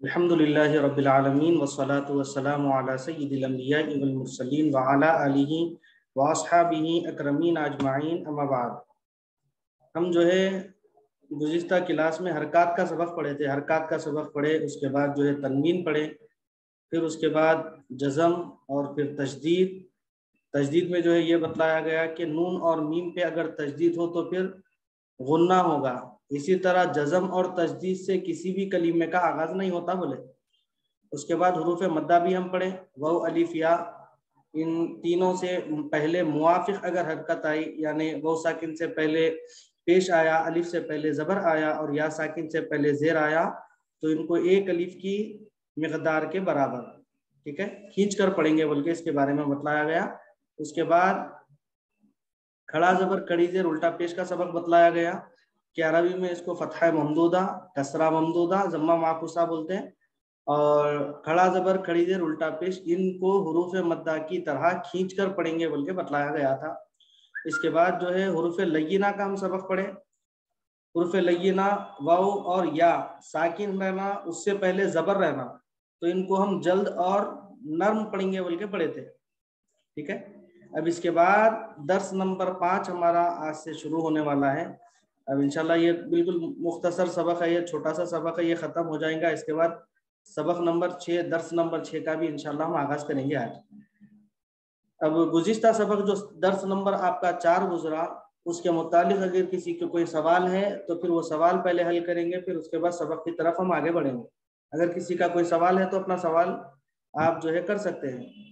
अल्हम्दुलिल्लाहि रब्बिल आलमीन वस्सलातु वस्सलामु अला सय्यिदिल अंबिया'i वल मुरसलीन व अला आलिहि व अस्हाबिहि अकरमीन अजमाइन अम्मा बाद। हम जो है गुज़िश्ता क्लास में हरकात का सबक पढ़े थे। हरकात का सबक पढ़े, उसके बाद जो है तनवीन पढ़े, फिर उसके बाद जज़म और फिर तशदीद। तशदीद में जो है ये बतलाया गया कि नून और मीम पे अगर तशदीद हो तो फिर गुन्ना होगा। इसी तरह जज़म और तशदीद से किसी भी कलीमे का आगाज नहीं होता बोले। उसके बाद हुरूफ मद्दा भी हम पढ़े, वाव अलिफ या, इन तीनों से पहले मुआफिक अगर हरकत आई, यानी वाव साकिन से पहले पेश आया, अलिफ से पहले ज़बर आया और या साकिन से पहले ज़ेर आया, तो इनको एक अलिफ की मिकदार के बराबर, ठीक है, खींच कर पढ़ेंगे बोल के इसके बारे में बतलाया गया। उसके बाद खड़ा ज़बर कड़ी ज़ेर उल्टा पेश का सबक बतलाया गया कि अरबी में इसको फतहा ममदूदा, कसरा ममदूदा, जम्मा माकुसा बोलते हैं। और खड़ा ज़बर खड़ी ज़ेर उल्टा पेश, इनको हुरूफ मद्दा की तरह खींच कर पढ़ेंगे बोल के बतलाया गया था। इसके बाद जो है हुरूफ लय्यिना का हम सबक पढ़े। हुरूफ लय्यिना वाव और या साकिन रहना, उससे पहले ज़बर रहना, तो इनको हम जल्द और नर्म पढ़ेंगे बोल के पढ़े थे, ठीक है। अब इसके बाद दर्स नंबर 5 हमारा आज से शुरू होने वाला है। अब इंशाल्लाह ये बिल्कुल मुख्तसर सबक है, ये छोटा सा सबक है, ये ख़त्म हो जाएगा। इसके बाद सबक नंबर 6, दर्स नंबर 6 का भी इंशाल्लाह हम आगाज़ करेंगे आज। अब गुज़िश्ता सबक जो दर्स नंबर आपका 4 गुजरा, उसके मुतालिक अगर किसी को कोई सवाल है तो फिर वो सवाल पहले हल करेंगे, फिर उसके बाद सबक की तरफ हम आगे बढ़ेंगे। अगर किसी का कोई सवाल है तो अपना सवाल आप जो है कर सकते हैं।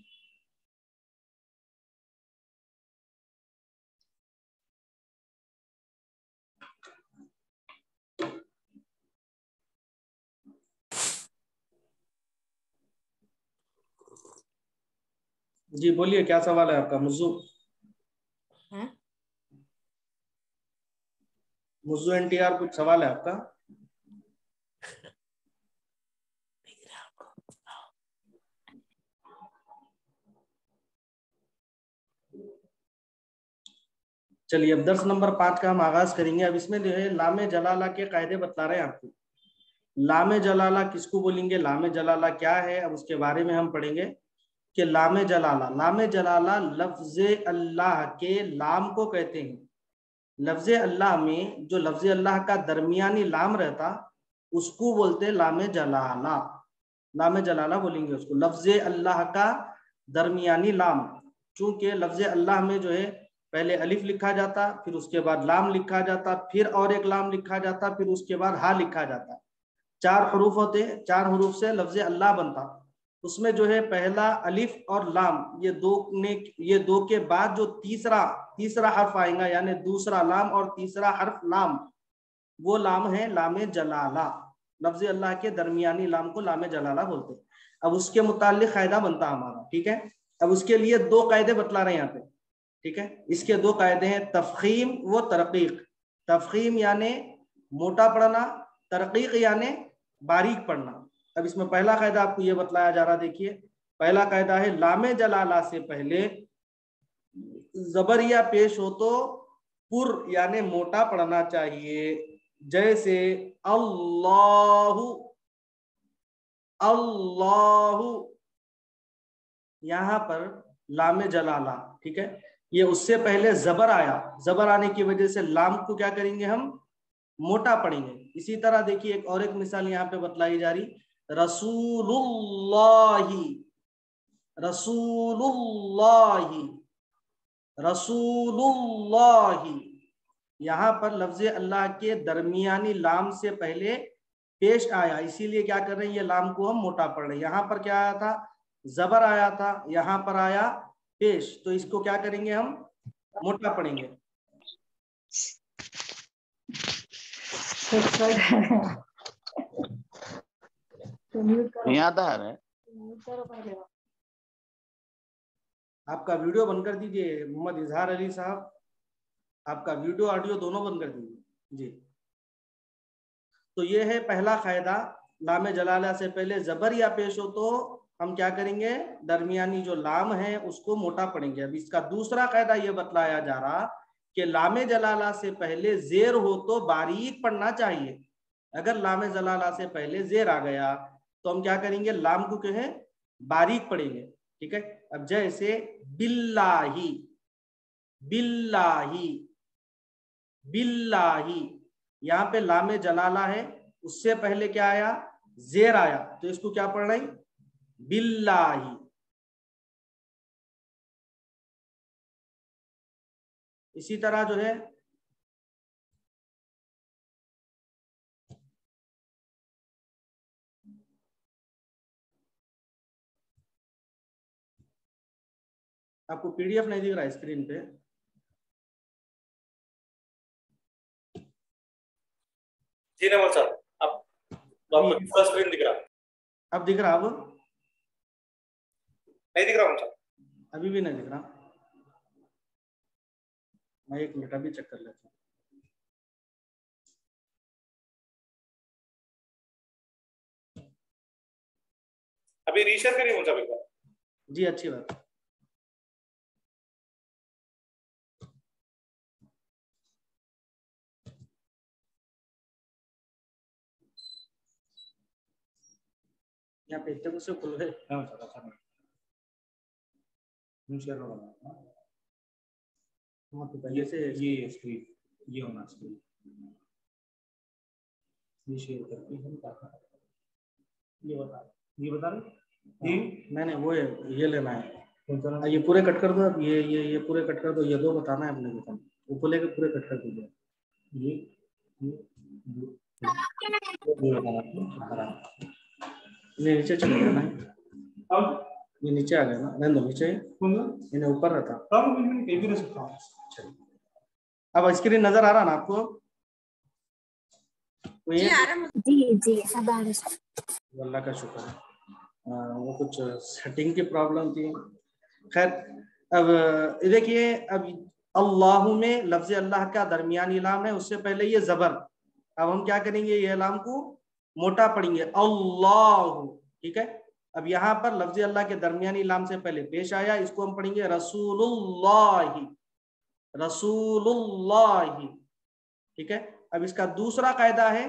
जी बोलिए, क्या सवाल है आपका? मुज्जू एनटीआर, कुछ सवाल है आपका? चलिए, अब दर्स नंबर 5 का हम आगाज करेंगे। अब इसमें जो है लामे जलाला के कायदे बता रहे हैं आपको। लामे जलाला किसको बोलेंगे, लामे जलाला क्या है, अब उसके बारे में हम पढ़ेंगे कि लामे जलाला लफ्ज अल्लाह के लाम को कहते हैं। लफ्ज अल्लाह में जो लफ्ज अल्लाह का दरमियानी लाम रहता, उसको बोलते हैं लामे जलाला। लामे जलाला बोलेंगे उसको, लफ्ज अल्लाह का दरमियानी लाम। चूंकि लफ्ज अल्लाह में जो है पहले अलिफ लिखा जाता, फिर उसके बाद लाम लिखा जाता, फिर और एक लाम लिखा जाता, फिर उसके बाद हा लिखा जाता। 4 हरूफ होते, 4 हरूफ से लफ्ज अल्लाह बनता। उसमें जो है पहला अलिफ और लाम, ये दो के बाद जो तीसरा हर्फ आएगा, यानी दूसरा लाम और तीसरा हर्फ लाम, वो लाम है लामे जलाला। लफ्ज अल्लाह के दरमियानी लाम को लामे जलाला बोलते हैं। अब उसके मुताल्लिक कायदा बनता हमारा, ठीक है। अब उसके लिए 2 कायदे बतला रहे हैं यहाँ पे, ठीक है। इसके 2 कायदे हैं, तफखीम व तरकीक। तफखीम यानी मोटा पढ़ना, तरकीक यानी बारीक पढ़ना। अब इसमें पहला कायदा आपको ये बतलाया जा रहा, देखिए पहला कायदा है लामे जलाला से पहले जबरिया पेश हो तो पुर यानी मोटा पढ़ना चाहिए। जैसे अल्लाहु, अल्लाहु, यहां पर लामे जलाला, ठीक है। ये उससे पहले जबर आया, जबर आने की वजह से लाम को क्या करेंगे, हम मोटा पढ़ेंगे। इसी तरह देखिए एक और एक मिसाल यहाँ पे बतलाई जा रही, रसूलुल्लाही, रसूलुल्लाही, रसूलुल्लाही। यहाँ पर लफ्ज अल्लाह के दरमियानी लाम से पहले पेश आया, इसीलिए क्या कर रहे हैं, ये लाम को हम मोटा पढ़ रहे हैं। यहाँ पर क्या आया था, जबर आया था, यहाँ पर आया पेश, तो इसको क्या करेंगे, हम मोटा पढ़ेंगे। नहीं आता है। आपका वीडियो बंद कर दीजिए मोहम्मद इजहार अली साहब, आपका वीडियो ऑडियो दोनों बंद कर दीजिए जी। तो ये है पहला कायदा, लामे जलाला से पहले जबर या पेश हो तो हम क्या करेंगे, दरमियानी जो लाम है उसको मोटा पढ़ेंगे। अब इसका दूसरा कायदा ये बतलाया जा रहा कि लामे जलाला से पहले जेर हो तो बारीक पढ़ना चाहिए। अगर लामे जलाला से पहले जेर आ गया तो हम क्या करेंगे, लाम को जो है बारीक पढ़ेंगे, ठीक है। अब जैसे बिल्लाही, बिल्लाही, बिल्लाही, यहाँ पे लामे जलाला है, उससे पहले क्या आया, जेर आया, तो इसको क्या पढ़ रहे हैं, बिल्लाही। इसी तरह जो है आपको पीडीएफ नहीं दिख रहा है स्क्रीन पे, जी नमल साहब, अब तो आपको पूरा स्क्रीन दिख रहा है? अब दिख रहा, अब नहीं दिख रहा हूँ साहब, अभी भी नहीं दिख रहा। मैं एक मिनट अभी चेक कर लेता हूँ। अभी रीशेयर करिए मुझे एक बार। जी अच्छी बात। यहाँ पे इतने से खुल गए। हाँ तो पहले से ये स्क्रीन ये होना स्क्रीन ये शेयर करके हम ये बता रहे नहीं वो है, ये लेना है, ये पूरे कट कर दो। अब ये पूरे कट कर दो, ये दो बताना है अपने को, वो पूरे के पूरे कट कर दीजिए। ये नीचे चले गया ना, अब ये नीचे आ गया ना, नहीं तो नीचे इन्हें ऊपर रहता। अब स्क्रीन नजर आ रहा ना आपको? तो ये जी सब आ रहा है, अल्लाह का शुक्र है। वो कुछ सेटिंग की प्रॉब्लम थी। खैर अब देखिए, अब अल्लाह में लफ्ज अल्लाह का दरमियानी लाम है, उससे पहले ये जबर। अब हम क्या करेंगे, ये लाम को मोटा पढ़ेंगे, अल्लाह, ठीक है। अब यहाँ पर लफ्ज अल्लाह के दरमियानी लाम से पहले पेश आया, इसको हम पढ़ेंगे रसूलुल्लाह, रसूलुल्लाह, ठीक है। अब इसका दूसरा कायदा है,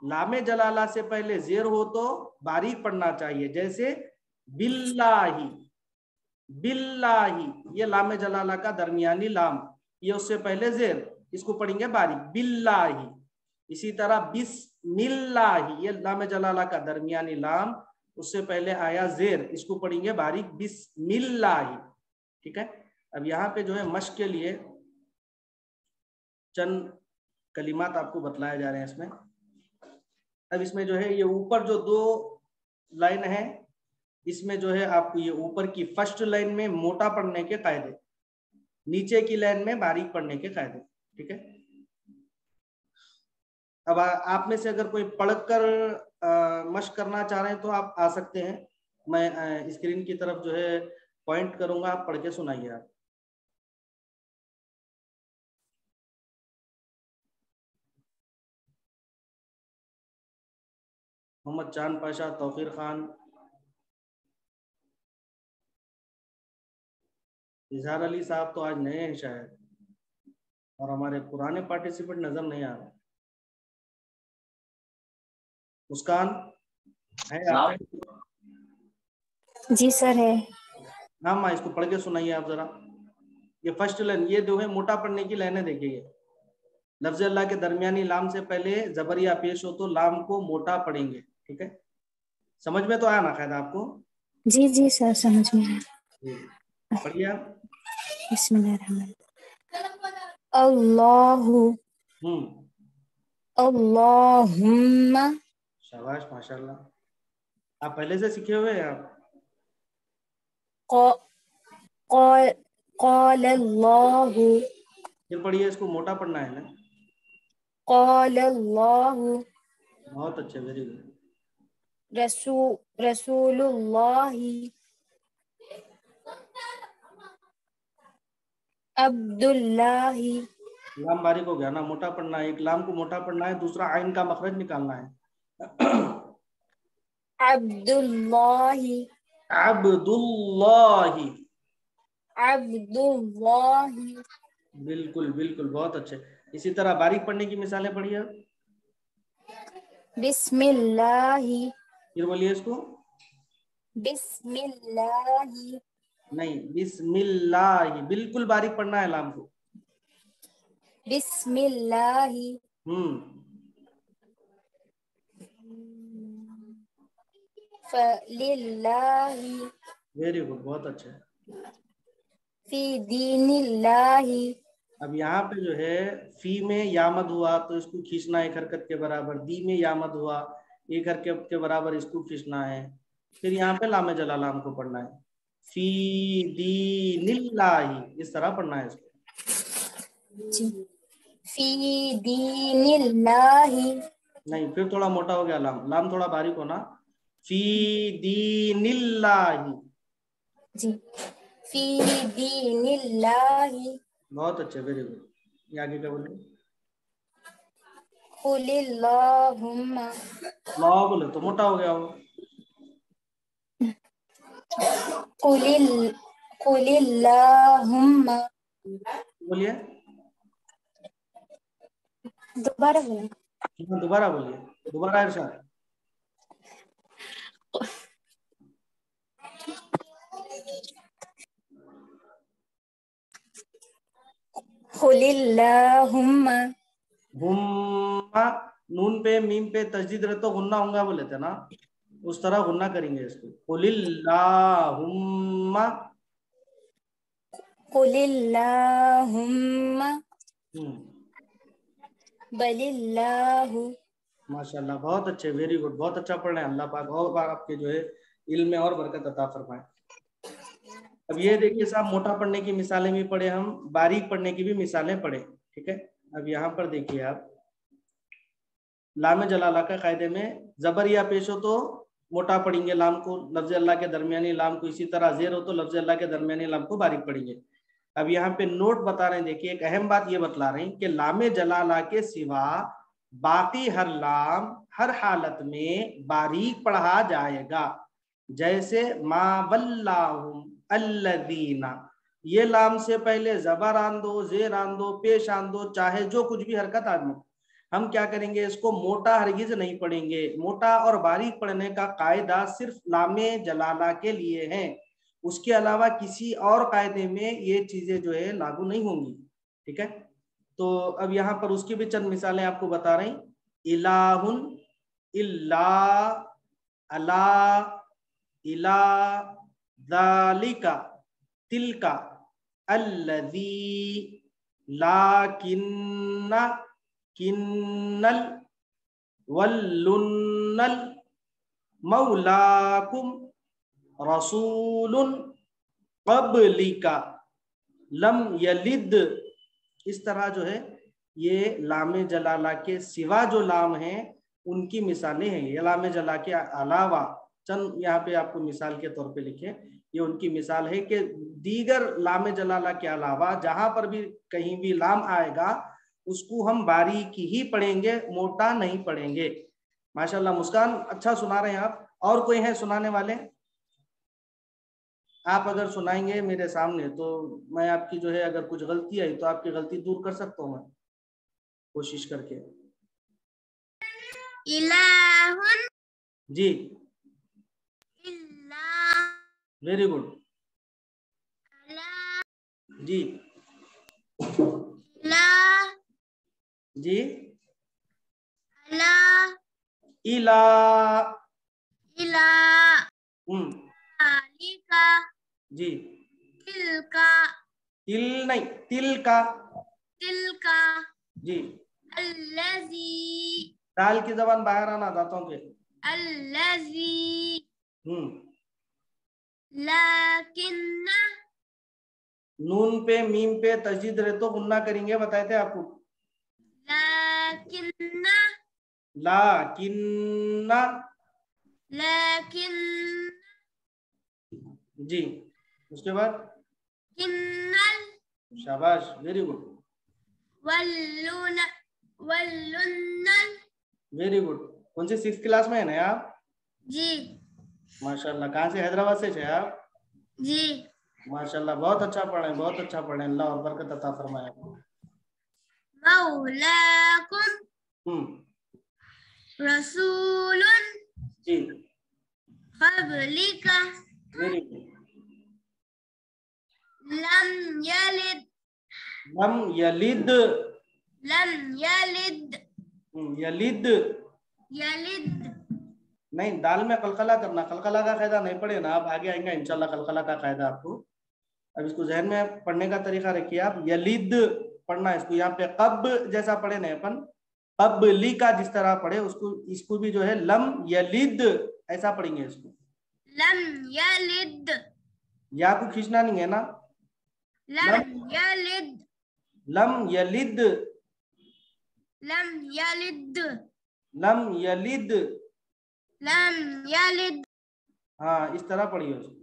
लामे जलाला से पहले जेर हो तो बारीक पढ़ना चाहिए, जैसे बिल्लाही, बिल्लाही, ये लामे जलाला का दरमियानी लाम, ये उससे पहले जेर, इसको पढ़ेंगे बारीक, बिल्लाही। इसी तरह बिस्मिल्लाही, ये लामे जलाला का दरमियानी लाम, उससे पहले आया जेर, इसको पढ़ेंगे बारीक, बिस्मिल्लाही, ठीक है। अब यहाँ पे जो है मश्क के लिए चंद कलिमात आपको बतलाए जा रहे हैं इसमें। अब इसमें जो है ये ऊपर जो दो लाइन है, इसमें जो है आपको ये ऊपर की फर्स्ट लाइन में मोटा पढ़ने के कायदे, नीचे की लाइन में बारीक पढ़ने के कायदे, ठीक है। अब आप में से अगर कोई पढ़कर मश्क करना चाह रहे हैं तो आप आ सकते हैं, मैं स्क्रीन की तरफ जो है पॉइंट करूंगा, आप पढ़ के सुनाइए आप। मोहम्मद चांद पाशा, तौकीर खान, इजहार अली साहब तो आज नए हैं शायद, और हमारे पुराने पार्टिसिपेंट नजर नहीं आ रहे। मुस्कान है आप? जी सर है। हाँ माँ, इसको पढ़ के सुनाइए आप जरा। ये फर्स्ट लाइन, ये जो है मोटा पढ़ने की लाइनें देखिए, लफ्ज अल्लाह के दरमियानी लाम से पहले जबरिया पेश हो तो लाम को मोटा पढ़ेंगे, ठीक है। समझ में तो आया ना कायदा आपको? जी सर समझ में आया। पढ़िए आप। बिस्मिल्लाह, अल्लाहु, अल्लाहुम्मा, शाबाश माशाल्लाह, आप पहले से सीखे हुए हैं आप। क़ालल्लाहु, फिर पढ़िए, इसको मोटा पढ़ना है ना। क़ालल्लाहु, बहुत अच्छे, वेरी गुड। रसूलुल्लाहि, अब्दुल्लाहि, लाम बारीक हो गया ना, मोटा पढ़ना है, एक लाम को मोटा पढ़ना है, दूसरा आइन का मखरज निकालना है। अब्दुल्लाहि, अब्दुल्लाहि, अब्दुल्लाहि, बिल्कुल बिल्कुल, बहुत अच्छे। इसी तरह बारीक पढ़ने की मिसालें पढ़िए। बिस्मिल्लाहि, फिर बोलिए इसको। बिस्मिल्लाहि। नहीं, बिस्मिल्लाह, बिल्कुल बारीक पढ़ना है लाम को। बिस्मिल्लाहि। फलिल्लाहि। वेरी गुड, बहुत अच्छा है। फी दीनिल्लाहि। अब यहाँ पे जो है फी में यामद हुआ तो इसको खींचना एक हरकत के बराबर, दी में यामद हुआ एक हरकत के बराबर इसको खींचना है। फिर यहाँ पे लामे जलालाम को पढ़ना है, फी दीनिल्लाहि, इस तरह पढ़ना है इसको। जी। फी दीनिल्लाहि। नहीं, फिर थोड़ा मोटा हो गया लाम, लाम थोड़ा बारीक होना। फी दीनिल्लाहि। जी। फी दीनिल्लाहि। बहुत अच्छे, वेरी गुड। ये आगे क्या बोले? कुलिल्लाहुम्मा। ला बोले तो मोटा हो गया वो। कुलिल्लाहुम्मा। बोलिए, दोबारा बोलें। दोबारा बोलिए, दोबारा इरशाद। कुलिल्लाहुम्मा। हुम्मा, नून पे मीम पे तस्दीद रहे तो गुन्ना होगा बोले थे ना, उस तरह गुन्ना करेंगे इसको। कुलिल्लाहुम्मा। कुलिल्लाहुम्मा। बलिल्लाहु। माशाल्लाह, बहुत अच्छे, वेरी गुड, बहुत अच्छा पढ़ रहे हैं। अल्लाह पाक और बार आपके जो है इल्म में और बरकत अता फरमाए। अब ये देखिए साहब, मोटा पढ़ने की मिसालें भी पढ़े हम, बारीक पढ़ने की भी मिसालें पढ़े, ठीक है। अब यहाँ पर देखिए आप, लाम जलाला का कायदे में जबर या पेश हो तो मोटा पढ़ेंगे लाम को, लफ्ज अल्लाह के दरमियानी लाम को। इसी तरह जेर हो तो लफ्ज अल्लाह के दरमियानी लाम को बारीक पढ़ेंगे। अब यहाँ पे नोट बता रहे हैं, देखिए एक अहम बात ये बतला रहे हैं कि लाम जलाला के सिवा बाकी हर लाम हर हालत में बारीक पढ़ा जाएगा। जैसे मा वल्लाहुम अल्लदीना, ये लाम से पहले जबर आन दो, जेर आन दो, पेश आन दो, चाहे जो कुछ भी हरकत आदमी, हम क्या करेंगे, इसको मोटा हरगिज नहीं पढ़ेंगे। मोटा और बारीक पढ़ने का कायदा सिर्फ लामे जलाला के लिए है, उसके अलावा किसी और कायदे में ये चीजें जो है लागू नहीं होंगी, ठीक है। तो अब यहाँ पर उसकी भी चंद मिसालें आपको बता रहे हैं। इलाहुन, इल्ला, अला, इला, दालिका, तिलका, अल्लज़ी, लाकिन्ना, किन्नल, वल्लुन्नल, मौलाकुम, रसूलुन, क़ब्लिका, लम यलिद। इस तरह जो है ये लामे जलाला के सिवा जो लाम हैं उनकी मिसालें हैं। ये लामे जला के अलावा चंद यहाँ पे आपको मिसाल के तौर पे लिखे, ये उनकी मिसाल है कि दीगर लामे जलाला के अलावा जहां पर भी कहीं भी लाम आएगा उसको हम बारीकी ही पढ़ेंगे, मोटा नहीं पढ़ेंगे। माशाल्लाह, मुस्कान अच्छा सुना रहे हैं आप। और कोई है सुनाने वाले? आप अगर सुनाएंगे मेरे सामने तो मैं आपकी जो है, अगर कुछ गलती आई तो आपकी गलती दूर कर सकता हूँ मैं, कोशिश करके। इलाहुन। जी, इल्ला। Very good. अला। जी, ला। जी, अला। इला, इला। दालिका। जी, तिलका। तिल नहीं, तिल का। तिलका। जी, अल्लज़ी। दाल की जबान बाहर आना, दांतों के। अल्लज़ी। हम्म, लाकिन्ना। नून पे मीम पे तस्दीद रहे तो गुन्ना करेंगे, बताए थे आपको। लाकिन्ना। लाकिन्ना। लाकिन। जी, उसके बाद किन्नल। शाबाश, वेरी गुड, वल्लुन। वल्लुन्नल। Very good. कौन सी 6th क्लास में है ना आप? जी। माशाल्लाह, कहाँ से? हैदराबाद से है आप? जी। माशाल्लाह, बहुत अच्छा पढ़े, बहुत अच्छा पढ़े। अल्लाह और बरकत अता फरमाए आपको। मौलाकुम हम्म, रसूलुन। जी, qablika very good. lam yalid लम यलिद, lam yalid यलिद yalid नहीं, दाल में कलकला करना, कलकला का कायदा नहीं पढ़े ना आप, आगे आएंगे इंशाल्लाह कलकला का कायदा आपको। अब इसको जहन में पढ़ने का तरीका रखिए आप, यलिद पढ़ना है इसको, यहाँ पे कब जैसा पढ़े नहीं अपन, कबली का जिस तरह पढ़े उसको, इसको भी जो है लम यलिद ऐसा पढ़ेंगे इसको। lam yalid या को खींचना नहीं है ना, lam yalid लम यलिद, lam yalid लम यलिद, lam yalid हाँ इस तरह पढ़िए उसको।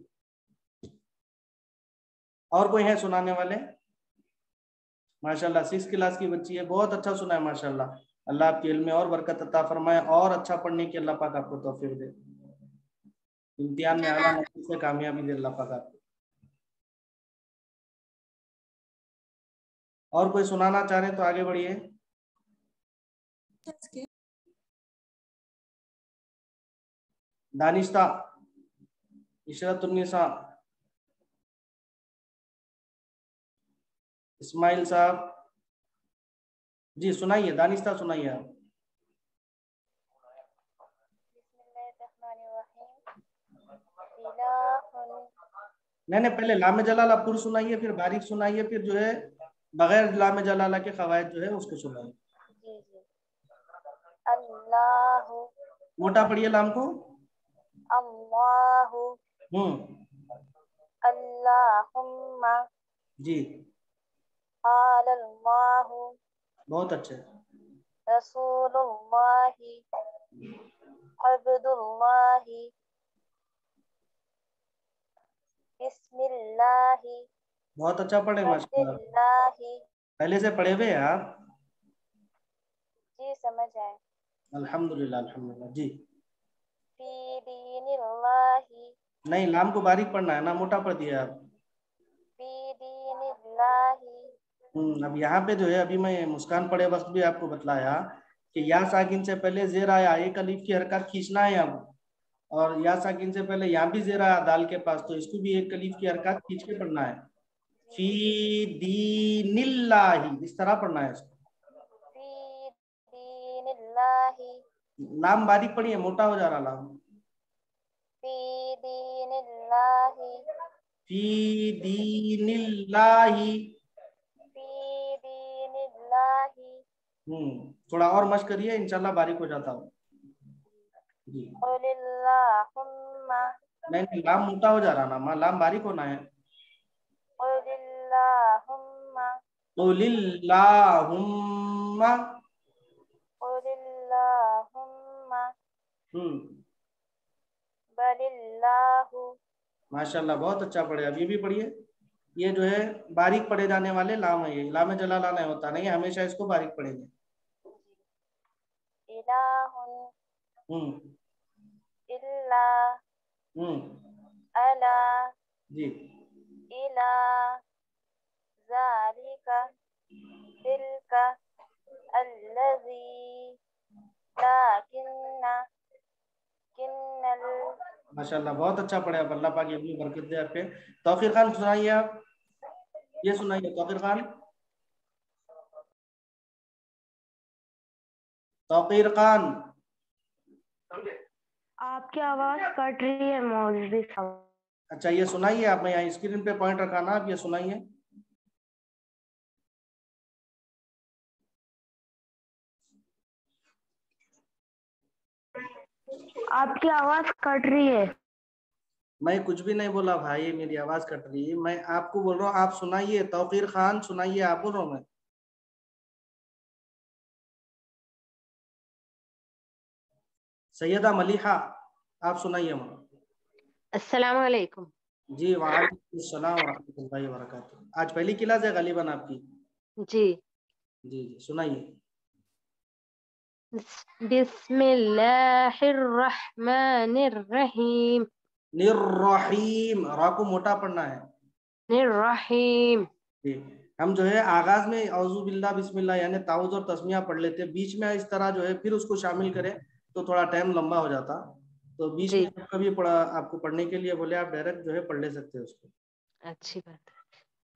और कोई है सुनाने वाले? माशाल्लाह 6 क्लास की बच्ची है, बहुत अच्छा सुना है माशाल्लाह। अल्लाह आपके इल्म में और बरकत अता फरमाए और अच्छा पढ़ने की अल्लाह पाक आपको तौफीक दे, इम्तिहान में आला नतीजे से कामयाबी दे अल्लाह पाक आपको। और कोई सुनाना चाह रहे तो आगे बढ़िए। दानिश्ता, इशरतुन्निसा, इस्माइल साहब जी सुनाइए, दानिश्ता सुनाइए आप। नहीं पहले लामे जलाला पुर सुनाइए, फिर बारीक सुनाइए, फिर जो है बगैर लामे जलाला के कवायद जो है उसको सुनाइए। अल्लाहु, मोटा पढ़िए लाम को। अल्लाहु, अल्लाहुम्मा, जी अल्लाहु, बहुत अच्छे। रसूलुल्लाहि, अब्दुल्लाहि, बिस्मिल्लाहि, बहुत अच्छा पढ़े माशाल्लाह, बिस्मिल्लाहि। पहले से पढ़े हुए हैं आप? जी समझ आए। अल्हम्दुलिल्लाह अल्हम्दुलिल्लाह जी। फी दीनिल्लाहि, नहीं लाम को बारीक पढ़ना है ना, मोटा पढ़ दिया आप। फी दीनिल्लाहि, अब यहाँ पे जो है अभी मैं मुस्कान पढ़े वक्त भी आपको बतलाया कि या साकिन से पहले जेर आया, एक अलीफ की हरकत खींचना है अब, और या साकिन से पहले यहाँ भी जेर आया दाल के पास, तो इसको भी एक अलीफ की हरकत खींच के पढ़ना है। फी दीनिल्लाहि इस तरह पढ़ना है इसको। फी दीनिल्लाहि, लाम बारीक पढ़िए, मोटा हो जा रहा लाम। फी दीनिल्लाहि, फी दीनिल्लाहि, फी दीनिल्लाहि, थोड़ा और मश्क करिए, इंशाल्लाह बारीक हो जाता हूँ जी। कुलिल्लाहुम्मा, नहीं लाम मोटा हो जा रहा ना माँ, लाम बारीक होना है। कुलिल्लाहुम्मा, कुलिल्लाहुम्मा, कुलिल्लाहुम्मा, बलिल्लाहु। माशाल्लाह बहुत अच्छा पढ़े। अब ये भी पढ़िए, ये जो है बारीक पढ़े जाने वाले लाम है, ये लाम जलाला नहीं होता, नहीं हमेशा इसको बारीक पढ़ेंगे। इलाहुन, इल्ला, अला, जी इला, ज़ालिका, तिल्का, अल्लज़ी, लाकिन्ना, किन्नल। माशाल्लाह बहुत अच्छा पढ़े आप, अल्लाह पाक इतनी बरकत दे आपके। तौकीर खान सुनाइए आप, ये सुनाइए तौकीर खान। तौकीर खान, आपकी आवाज कट रही है मौलवी साहब। अच्छा ये सुनाइए आप, मैं यहाँ स्क्रीन पे पॉइंट रखा ना, आप ये सुनाइए। आपकी आवाज कट रही है। मैं कुछ भी नहीं बोला भाई, मेरी आवाज कट रही है, मैं आपको बोल रहा हूँ आप सुनाइए। तौकीर खान सुनाइए, आप बोल रहा हूँ मैं। सैयदा मलिहा आप सुनाइए। अस्सलाम वालेकुम। जी वालेकुम सलाम व रहमतुल्लाहि व बरकातुहू। आज पहली क्लास है गालिबन आपकी? जी जी जी सुनाइए। बिस्मिल्लाहिर्रहमानिर्रहीम। निर्रहीम, रा को मोटा पढ़ना है। निर्रहीम। जी हम जो है आगाज में औज़ु बिल्लाह बिस्मिल्लाह यानी ताउज़ और तस्मिया पढ़ लेते हैं, बीच में इस तरह जो है फिर उसको शामिल करें तो थोड़ा टाइम लंबा हो जाता। तो बीच में जब कभी पढ़ा आपको पढ़ने के लिए बोले, आप डायरेक्ट जो है पढ़ ले सकते हो उसको। अच्छी बात है।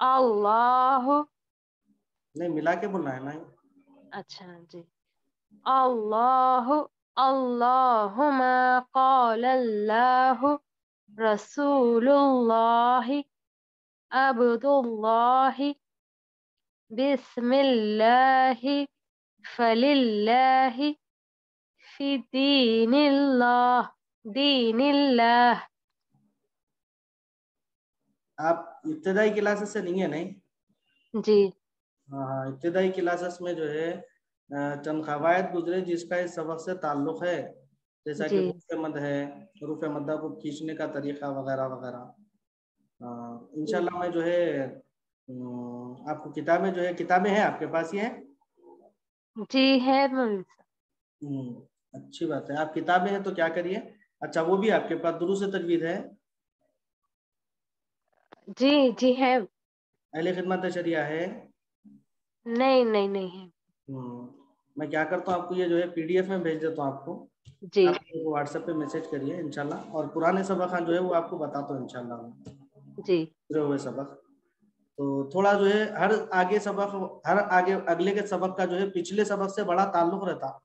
अल्लाह, नहीं, मिला के बोलना है ना। अच्छा जी। अल्लाह, अल्लाहुम्मा क़ालल्लाहु रसूलुल्लाहि अब्दुल्लाहि बिस्मिल्लाहि फलिल्लाहि फी दीनिल्लाह दीनिल्लाह। आप इब्तिदाई क्लासेस से नहीं है? नहीं जी हाँ, इब्तिदाई क्लासेस में जो है चंद कवायद गुजरे जिसका इस सबक से ताल्लुक है, जैसा कि जी रुफ़ मद है, रुफ़ मद्दा को खींचने का तरीका वगैरह वगैरह। इंशाल्लाह मैं जो है आपको किताबें जो है, किताबें हैं आपके पास? ये है? जी है मौलवी अच्छी बात है। आप किताबें हैं तो क्या करिए, अच्छा वो भी आपके पास दुरूस तजवीद है? साहब। जी जी है। अहले खिदमत शरिया है? नहीं नहीं नहीं है। मैं क्या करता हूँ, आपको ये जो है PDF में भेज देता हूँ आपको। जी आप मेरे को व्हाट्सएप पे मैसेज करिए इंशाल्लाह, और पुराने सबक जो है वो आपको बताता हूँ इंशाल्लाह, जी पूरे हुए सबक। तो थोड़ा जो है हर आगे अगले के सबक का जो है पिछले सबक से बड़ा ताल्लुक रहता।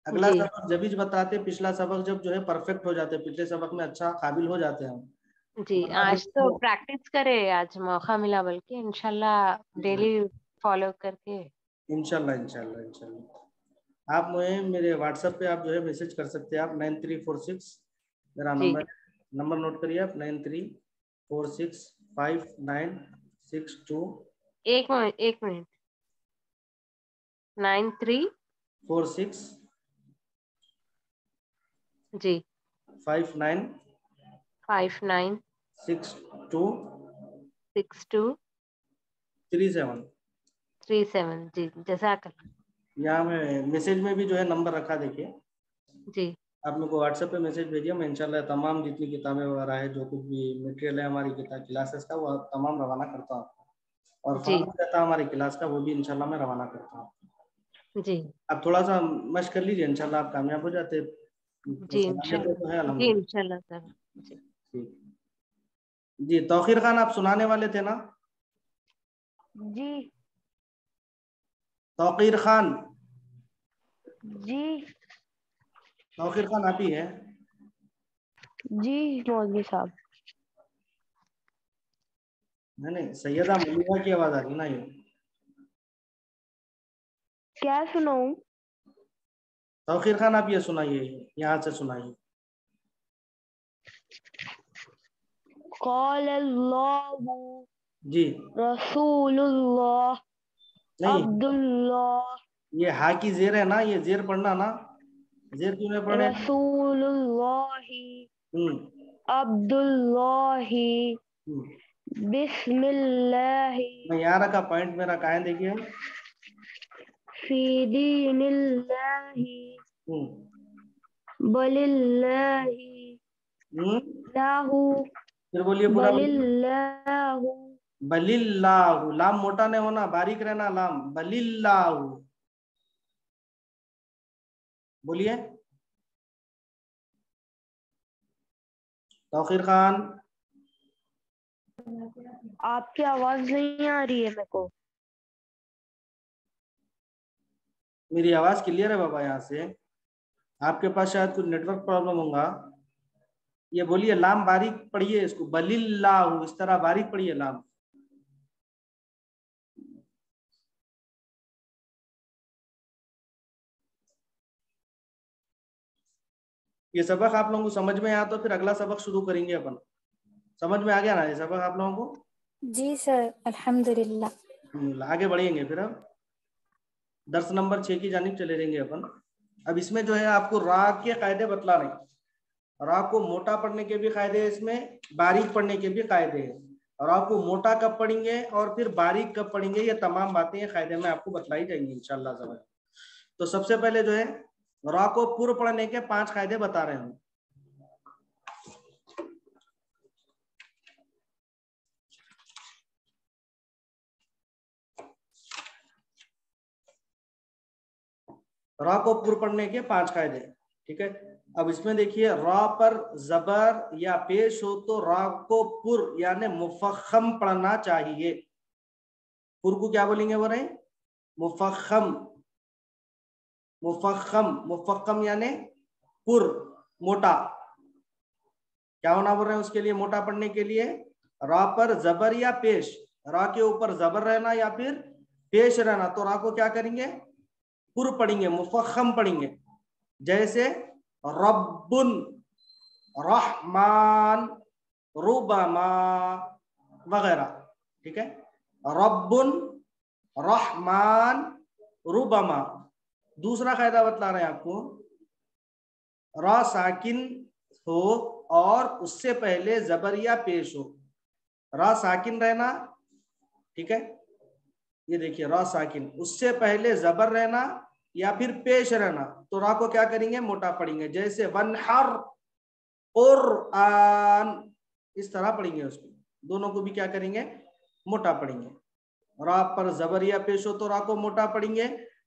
अगला जी सबक जब भी बताते, पिछला सबक जब जो है परफेक्ट हो जाते, पिछले सबक में अच्छा काबिल हो जाते हैं हम। जी। आज तो प्रैक्टिस करे, आज मौका मिला, बल्कि इंशाल्लाह डेली फॉलो करके। इंशाल्लाह इंशाल्लाह इंशाल्लाह आप मुझे मेरे व्हाट्सएप पे आप जो है मैसेज कर सकते हैं। आप 9346 मेरा जी नंबर नोट करिए आप, 93465962 एक मिनट 93 46 जी 59 59 62 62 37। 37 जी। जज़ाकल्लाह। यहाँ में मैसेज में भी जो है नंबर रखा, देखिए जी आप मेरे को व्हाट्सएप पे मैसेज भेजिए। मैं इंशाल्लाह तमाम जितनी किताबें वगैरह है, जो कुछ भी मटेरियल है हमारी किताब क्लासेस का, वो तमाम रवाना करता हूँ आपको, और जी फॉर्म रहता है हमारी क्लास का, वो भी इंशाल्लाह मैं रवाना करता हूँ। जी आप थोड़ा सा मशक कर लीजिए, इंशाल्लाह आप कामयाब हो जाते। जी इंशाल्लाह तो है जी अल्हम्दुलिल्लाह। इंशाल्लाह सर। जी ठीक जी। तौकीर खान आप सुनाने वाले थे ना? जी तौकीर खान, जी तौकीर खान आप ही है? जी मौलवी साहब। नहीं, सैयदा मलिका की आवाज आ रही ना ये। क्या सुनाऊं? तौकीर खान आप ये सुनाइए, यहाँ से सुनाइए। क़ाल अल्लाहु जी रसूलुल्लाह नहीं, अब्दुल्लाह ये हा की जेर है ना, ये जेर पढ़ना ना, जेर क्यों नहीं पढ़ने? रसूलुल्लाहि अब्दुल्लाहि बिस्मिल्लाहि मैं यहाँ रखा पॉइंट मेरा, कहाँ है देखिए। फी दीनिल्लाहि हम्म बलिल्लाहि लाहु फिर बोलिए, पूरा बोलिए। बलिल्लाहु बलिल्लाहु, लाम मोटा नहीं होना, बारीक रहना लाम, बलिल्लाहु बोलिए। तौकीर खान, आपकी आवाज नहीं आ रही है मेरे को। मेरी आवाज क्लियर है बाबा? यहाँ से आपके पास शायद कुछ नेटवर्क प्रॉब्लम होगा। ये बोलिए, लाम बारीक पढ़िए इसको, बलिल्लाहु, इस तरह बारीक पढ़िए लाम। ये सबक आप लोगों को समझ में आया तो फिर अगला सबक शुरू करेंगे अपन। समझ में आ गया ना ये सबक आप लोगों को? जी सर, अल्हम्दुलिल्लाह। आगे बढ़ेंगे फिर। अब दर्स नंबर 6 की जानिब चले जाएंगे अपन। अब इसमें जो है आपको रा के कायदे बतला रहे। रा को मोटा पढ़ने के भी कायदे हैं, इसमें बारीक पढ़ने के भी कायदे हैं। और आपको मोटा कब पढ़ेंगे और फिर बारीक कब पढ़ेंगे, ये तमाम बातें कायदे में आपको बतलाई जाएंगी इंशाल्लाह। तो सबसे पहले जो है रा को पूर्व पढ़ने के 5 कायदे बता रहे हैं। रा को पूर्व पढ़ने के 5 कायदे, ठीक है। अब इसमें देखिए रा पर जबर या पेश हो तो रा को पुर यानी मुफख्खम पढ़ना चाहिए। पुर को क्या बोलेंगे बोल रहे? मुफख्खम। मुफख्खम मुफख्खम यानी पुर, मोटा। क्या होना बोल रहे हैं उसके लिए? मोटा पढ़ने के लिए रा पर जबर या पेश, रा के ऊपर जबर रहना या फिर पेश रहना, तो रा को क्या करेंगे? पुर पढ़ेंगे, मुफख्खम पढ़ेंगे। जैसे रब्बुन, रहमान, रुबमा वगैरह। ठीक है, रब्बुन, रहमान, रुबमा। दूसरा कायदा बतला रहे हैं आपको, रा साकिन हो और उससे पहले जबर या पेश हो। रा साकिन रहना, ठीक है, ये देखिए रा साकिन, उससे पहले जबर रहना या फिर पेश रहना, तो रा को क्या करेंगे? मोटा पढ़ेंगे। जैसे वनहर, कुरआन, इस तरह पढ़ेंगे उसको। दोनों को भी क्या करेंगे? मोटा पढ़ेंगे। रा पर जबर या पेश हो तो रा को मोटा पढ़ेंगे,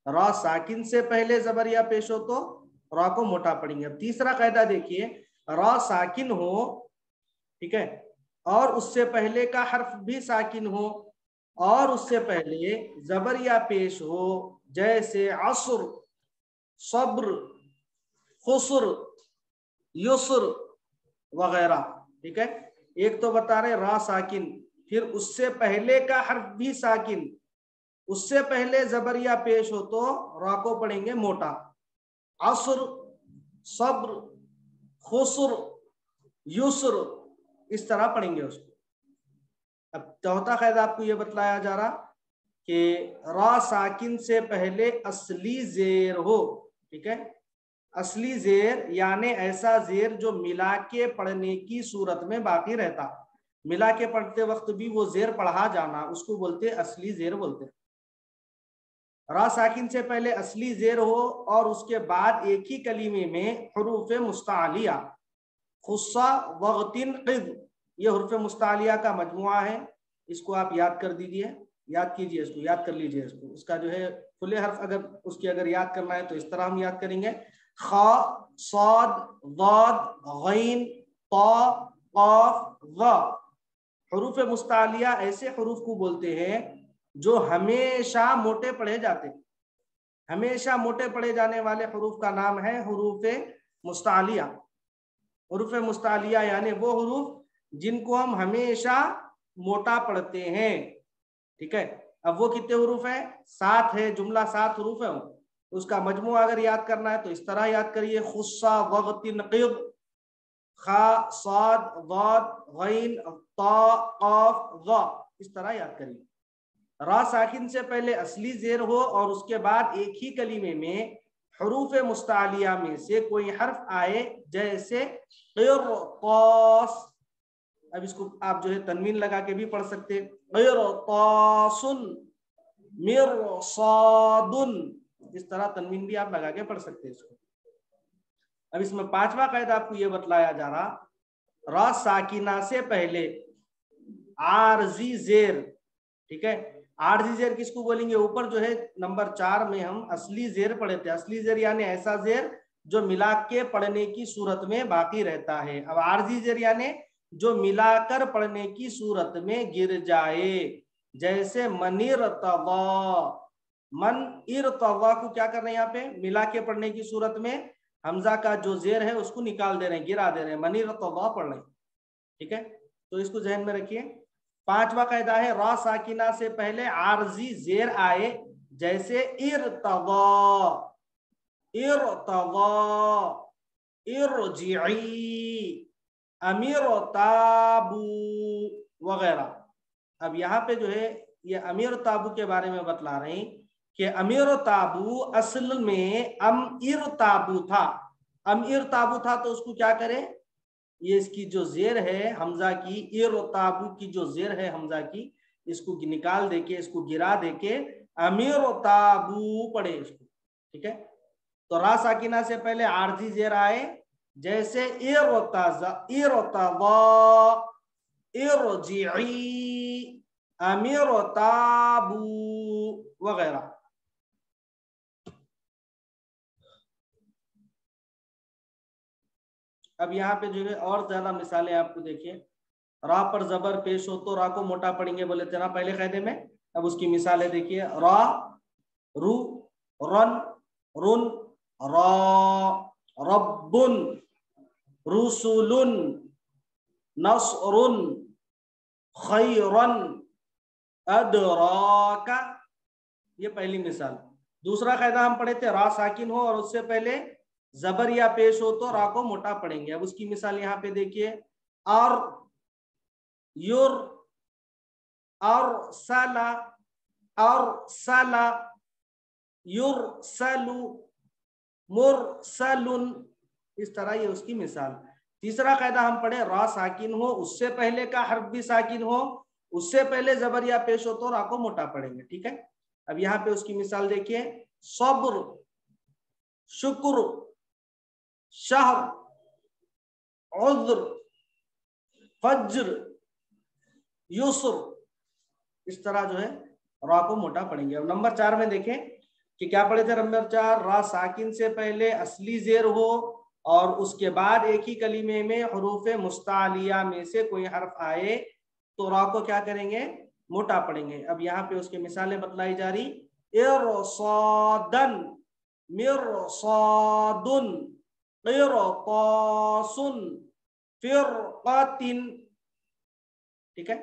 रा साकिन से पहले जबर या पेश हो तो रा को मोटा पढ़ेंगे। तीसरा कायदा देखिए, रा साकिन हो, ठीक है, और उससे पहले का हर्फ भी साकिन हो और उससे पहले जबर या पेश हो, जैसे असर, सब्र, खुसर, युसर वगैरह। ठीक है, एक तो बता रहे रा साकिन, फिर उससे पहले का हर्फ भी साकिन, उससे पहले जबर या पेश हो तो रा को पढ़ेंगे मोटा। असर, सब्र, खुसर, युसर, इस तरह पढ़ेंगे उसको। अब चौथा कायदा आपको यह बतलाया जा रहा कि रा साकिन से पहले असली जेर हो। ठीक है, असली जेर यानी ऐसा जेर जो मिला के पढ़ने की सूरत में बाकी रहता, मिला के पढ़ते वक्त भी वो जेर पढ़ा जाना, उसको बोलते असली जेर बोलते। रा साकिन से पहले असली जेर हो और उसके बाद एक ही कलीमे में हुरूफ मुस्तालिया, खुस्सा, वगतिन, क़िद, ये हुरूफ मुस्तालिया का मजमुआ है। इसको आप याद कर दीजिए, याद कीजिए इसको, याद कर लीजिए इसको। इसका जो है खुले हर्फ अगर उसकी अगर याद करना है तो इस तरह हम याद करेंगे, खा, साद, दाद, गैन, ता, काफ, ज़ा। हुरूफ मुस्तालिया ऐसे हुरूफ को बोलते हैं जो हमेशा मोटे पढ़े जाते, हमेशा मोटे पढ़े जाने वाले हुरूफ का नाम है हुरूफ मुस्तालिया। हुरूफ मुस्तालिया यानी वो हुरूफ जिनको हम हमेशा मोटा पढ़ते हैं। ठीक है, अब वो कितने हुरूफ है? 7 है, जुमला 7 हुरूफ है। उसका मजमू अगर याद करना है तो इस तरह याद करिए, खुस्सा, वगतिन, क़िद, खा, साद, दाद, गैन, ता, काफ, ज़ा, इस तरह याद करिए। रा साकिन से पहले असली जेर हो और उसके बाद एक ही कलीमे में हुरूफ मुस्तालिया में से कोई हर्फ आए, जैसे क़िरतास। अब इसको आप जो है तनवीन लगा के भी पढ़ सकते हैं, क़िरतासुन, मिरसादुन, इस तरह तनवीन भी आप लगा के पढ़ सकते हैं इसको। अब इसमें पांचवा कायदा आपको यह बतलाया जा रहा, रा साकिना से पहले आरजी जेर। ठीक है, आरजी जेर किसको बोलेंगे? ऊपर जो है नंबर 4 में हम असली जेर पढ़े थे। असली जेर यानी ऐसा जेर जो मिला के पढ़ने की सूरत में बाकी रहता है। अब आरजी जेर यानी जो मिलाकर पढ़ने की सूरत में गिर जाए, जैसे मनिर तवा, मन इर तवा को क्या कर रहे हैं यहाँ पे? मिला के पढ़ने की सूरत में हमजा का जो जेर है उसको निकाल दे रहे हैं, गिरा दे रहे हैं, मनिर तवा पढ़ रहे हैं। ठीक है, तो इसको जहन में रखिए। पांचवा कायदा है, रा साकिना से पहले आरजी जेर आए, जैसे इरतवा, इरतवा, इरजिई, अमीर ताबू वगैरह। अब यहाँ पे जो है ये अमीर ताबू के बारे में बतला रहे हैं कि अमीर ताबू असल में अमीर ताबू था। अमीर ताबू था तो उसको क्या करें? ये इसकी जो जेर है हमजा की, इर ताबू की जो जेर है हमजा की, इसको निकाल देके, इसको गिरा देके अमीर ताबू पढ़े इसको। ठीक है, तो रा साकिना से पहले आरजी जेर आए, जैसे इरतजा, इरतवा, इरजिई, अमीर ताबू वगैरह। अब यहाँ पे जो है और ज्यादा मिसालें आपको देखिए, रा पर जबर पेश हो तो रा को मोटा पढ़ेंगे बोले थे ना पहले कायदे में। अब उसकी मिसालें देखिए, रा, रू, रन, रुन, रा, रब्बुन, रुसुलुन, नस्रुन, खैरन, अदराका। ये पहली मिसाल। दूसरा कायदा हम पढ़े थे, रा साकिन हो और उससे पहले जबर या पेश हो तो रा को मोटा पढ़ेंगे। अब उसकी मिसाल यहाँ पे देखिए, और युर, और सला, और सला, युरसलु, मुरसलुन, इस तरह ये उसकी मिसाल। तीसरा कायदा हम पढ़े, रा साकिन हो उससे पहले का हर्फ भी साकिन हो, उससे पहले जबर या पेश हो तो रा को मोटा पढ़ेंगे। ठीक है। अब यहाँ पे उसकी मिसाल देखिए, सब्र, शुक्र, शहर, उज़्र, फज्र, युस्र, इस तरह जो है रा को मोटा पढ़ेंगे। अब नंबर 4 में देखें कि क्या पढ़े थे। नंबर 4, रा साकिन से पहले असली जेर हो और उसके बाद एक ही कलीमे में हरूफ मुस्तालिया में से कोई हर्फ आए तो रा को क्या करेंगे, मोटा पढ़ेंगे। अब यहाँ पे उसकी मिसालें बतलाई जा रही, इरसादन, मिरसादुन, क़िरतासुन, फिरक़ातिन। ठीक है,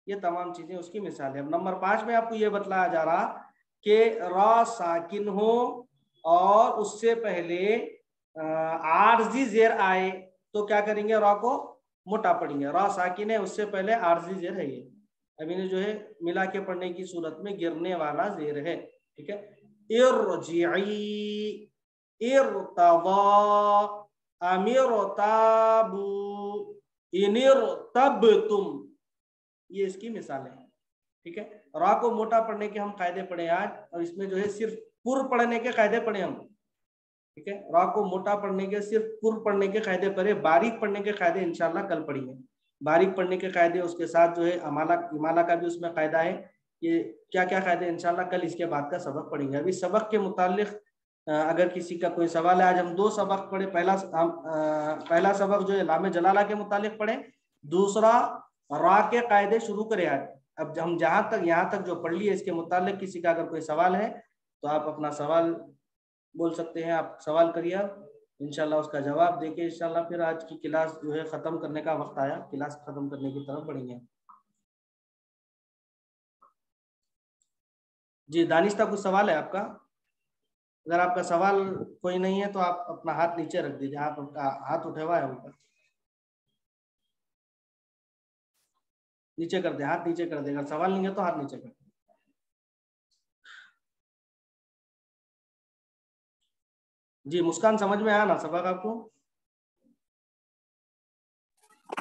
ये तमाम चीजें उसकी मिसाल है। अब नंबर 5 में आपको ये बतलाया जा रहा कि रा साकिन हो और उससे पहले आर्जी जेर आए तो क्या करेंगे, रा को मोटा पढ़ेंगे। रा साकिन है उससे पहले आर्जी जेर है, ये अब इन्हें जो है मिला के पढ़ने की सूरत में गिरने वाला जेर है। ठीक है, इरजिई, इरतवा, अमिरताबू, इनिरतबतुम, ये इसकी मिसाल है। ठीक है, रा को मोटा पढ़ने के हम कायदे पढ़े आज, और इसमें जो है सिर्फ पुर पढ़ने के कायदे पढ़े हम। ठीक है, रा को मोटा पढ़ने के सिर्फ पुर पढ़ने के कायदे पढ़े, बारीक पढ़ने के कायदे इंशाल्लाह कल पढ़ेंगे। बारीक पढ़ने के कायदे उसके साथ जो है अमाला इमाला का भी उसमें कायदा है, ये क्या क्या कायदे इंशाल्लाह कल इसके बाद का सबक पढ़ेंगे। अभी सबक के मुतालिक अगर किसी का कोई सवाल है, आज हम 2 सबक पढ़े। पहला सबक जो है लामे जलाला के मुतालिक पढ़े, दूसरा रा के कायदे शुरू करें आज। अब हम जहां तक यहाँ तक जो पढ़ लिए इसके मुतालिक किसी का अगर कोई सवाल है तो आप अपना सवाल बोल सकते हैं, आप सवाल करिए, इंशाल्लाह उसका जवाब देके इंशाल्लाह फिर आज की क्लास जो है खत्म करने का वक्त आया, क्लास खत्म करने की तरफ बढ़ेंगे। जी दानिश था, कुछ सवाल है आपका? अगर आपका सवाल कोई नहीं है तो आप अपना हाथ नीचे रख दीजिए, आप आपका हाथ उठा हुआ है ऊपर, नीचे कर दे, हाथ नीचे कर दे। अगर सवाल नहीं है तो हाथ नीचे कर दे। जी मुस्कान, समझ में आया ना सबक आपको?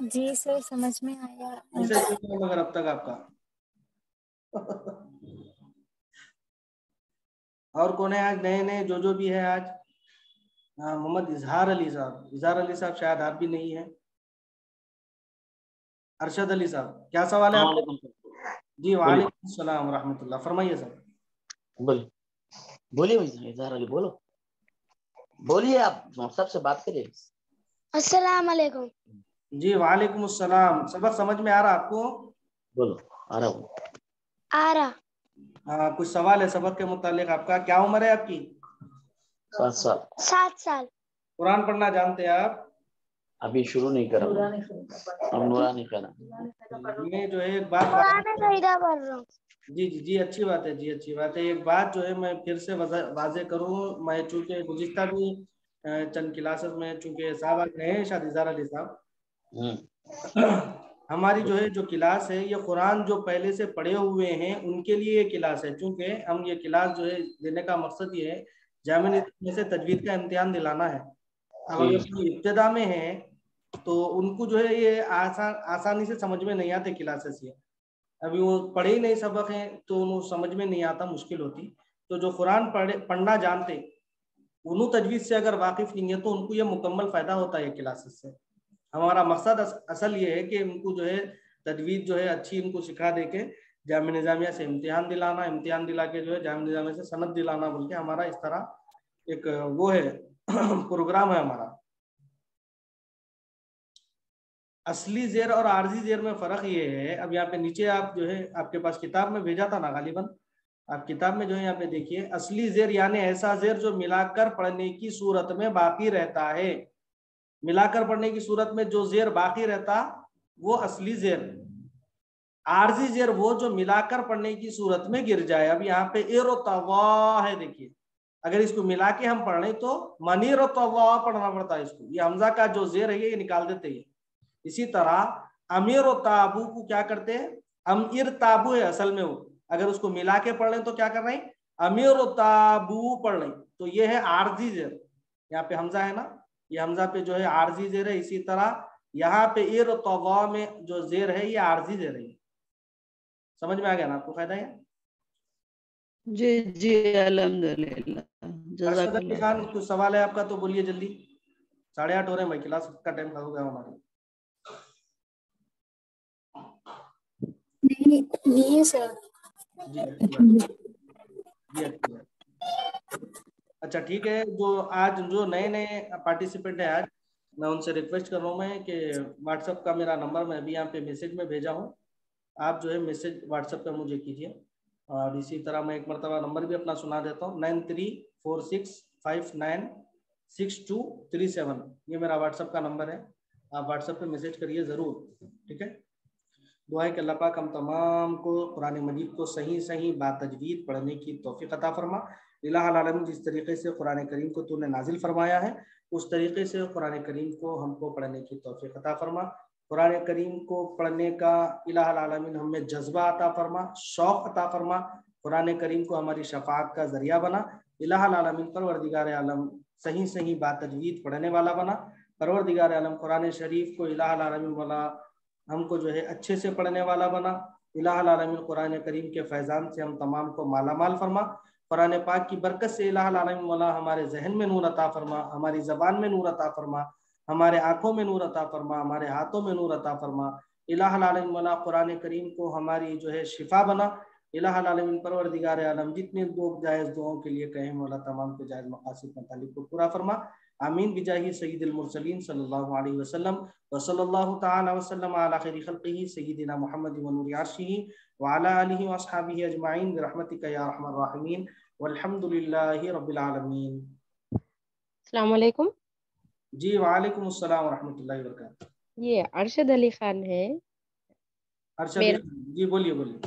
जी सर समझ में आया। मगर अब तक आपका और कौन है आज नए नए जो भी है आज? मोहम्मद इजहार अली साहब, इजहार अली साहब शायद आप भी नहीं है। अरशद अली साहब, क्या सवाल है आपका? जी वालेकुम सलाम रहमतुल्लाह, फरमाइए सर। बोलिए इजहार अली, बोलो, बोलिए, आप सबसे बात करिए। अस्सलाम वालेकुम। जी वालेकुम अस्सलाम। सबक समझ में आ रहा आपको? बोलो, आ रहा हूँ। आ रहा। कुछ सवाल है सबक के मुतालिक आपका? क्या उम्र है आपकी? 7 साल। 7 साल। कुरान पढ़ना जानते हैं आप? अभी शुरू नहीं करा, हम नूरानी करा। ये जो है एक बात पढ़ रहा हूँ। जी अच्छी बात है जी, अच्छी बात है। एक बात जो है मैं फिर से वाजे करूँ, मैं चूंकि गुज़िश्ता भी चंद क्लासेस में चूंकि साहब आज नए हैं शायद इजहार अली साहब, हमारी जो है जो क्लास है ये कुरान जो पहले से पढ़े हुए हैं उनके लिए ये क्लास है। चूंकि हम ये क्लास जो है देने का मकसद ये है जामिया में से तजवीद का इम्तिहान दिलाना है। अब अगर कोई इब्तिदा में है तो उनको जो है ये आसानी से समझ में नहीं आते क्लासेस, ये अभी वो पढ़े ही नहीं सबक हैं तो उनको समझ में नहीं आता, मुश्किल होती। तो जो कुरान पढ़ना जानते उन्हों तजवीद से अगर वाकिफ नहीं है तो उनको ये मुकम्मल फ़ायदा होता है क्लासेस से। हमारा मकसद असल ये है कि उनको जो है तजवीद जो है अच्छी उनको सिखा दे के जामिया निज़ामिया से इम्तिहान दिलाना, इम्तिहान दिला के जो है जामिया निज़ामिया से सनद दिलाना, बोल के हमारा इस तरह एक वो है प्रोग्राम है हमारा। असली जेर और आर्जी जेर में फर्क ये है, अब यहाँ पे नीचे आप जो है आपके पास किताब में भेजा था ना गालिबन, आप किताब में जो है यहाँ पे देखिए, असली जेर यानी ऐसा जेर जो मिलाकर पढ़ने की सूरत में बाकी रहता है। मिलाकर पढ़ने की सूरत में जो जेर बाकी रहता वो असली जेर। आर्जी जेर वो जो मिलाकर पढ़ने की सूरत में गिर जाए। अब यहाँ पे इरतवा है, देखिए अगर इसको मिला के हम पढ़ लें तो मनीरतवा पढ़ना पड़ता है इसको, ये हमजा का जो जेर है ये निकाल देते हैं। इसी तरह अमीर और ताबू को क्या करते हैं, अमीर ताबू है असल में वो, अगर उसको मिला के पढ़ लें तो क्या कर रहे हैं, अमीर और ताबू पढ़ लें, तो ये है आर्जी जेर। यहाँ पे हमजा है ना, ये हमजा पे जो है आर्जी जेर है। इसी तरह यहाँ पे इरतवा में जो जेर है ये आर्जी जेर है। समझ में आ गया ना आपको फायदा है? जी जी अल्हम्दुलिल्लाह जज़ाकल्लाह। खान कुछ सवाल है आपका तो बोलिए जल्दी, 8:30 हो रहे हैं भाई, क्लास का टाइम हो गया हमारा। नहीं सर। जी अच्छा ठीक है। जो आज जो नए नए पार्टिसिपेंट है आज, मैं उनसे रिक्वेस्ट कर रहा हूँ मैं कि व्हाट्सएप का मेरा नंबर मैं अभी यहाँ पे मैसेज में भेजा हूँ, आप जो है मैसेज व्हाट्सएप पे मुझे कीजिए। और इसी तरह मैं एक मरतबा नंबर भी अपना सुना देता हूँ, 9346596237, ये मेरा व्हाट्सएप का नंबर है, आप व्हाट्सएप पे मैसेज करिए ज़रूर, ठीक है। दुआ है कि अल्लाह पाक हम तमाम को कुरान मजीद को सही सही बातजवीद पढ़ने की तौफीक अता फरमा। इलाहुल आलमीन जिस तरीके से कुरान करीम को तूने नाजिल फरमाया है उस तरीके से कुरान करीम को हमको पढ़ने की तौफीक अता फरमा। कुरान करीम को पढ़ने का इलाहुल आलमीन हमें जज्बा अता फरमा, शौक़ अता फरमा। कुरान करीम को हमारी शफाअत का जरिया बना। इलाहुल आलमीन परवरदिगार आलम सही सही बातजवीद पढ़ने वाला बना। परवरदिगार आलम कुरान शरीफ को इलाहुल आलमीन वाला हमको जो है अच्छे से पढ़ने वाला बना। इलाहुल आलमीन कुरान करीम के फैज़ान से हम तमाम को मालामाल फरमा। कुरान पाक की बरकत से इलाहुल आलमीन वाला हमारे जहन में नूर अता फरमा, हमारी ज़बान में नूर अता फरमा, हमारे आँखों में नूर अता फरमा, हमारे हाथों में नूर अता फरमा। इलाहुल आलमीन वाला कुरान करीम को हमारी जो है शिफा बना। इलाहुल आलमीन परवरदिगार आलम जितने लोग जायज़ दुआओं के लिए कहें मौला तमाम के जायज़ मकासिद मतालिब को पूरा फरमा। आमीन बिजाही सय्यिदिल मुरसलीन सल्लल्लाहु अलैहि वसल्लम व सल्लल्लाहु तआला वसल्लम अला खैरि खल्क़िही सय्यिदिना मुहम्मद व नूरि अर्शिही व अला आलिहि व अस्हाबिही अजमाइन बिरहमतिका या अरहमर राहिमीन वल्हम्दुलिल्लाहि रब्बिल आलमीन। अस्सलाम वालेकुम। जी वालेकुम अस्सलाम व रहमतुल्लाहि व बरकातहू। ये अरशद अली खान है अरशद, जी बोलिए बोलिए।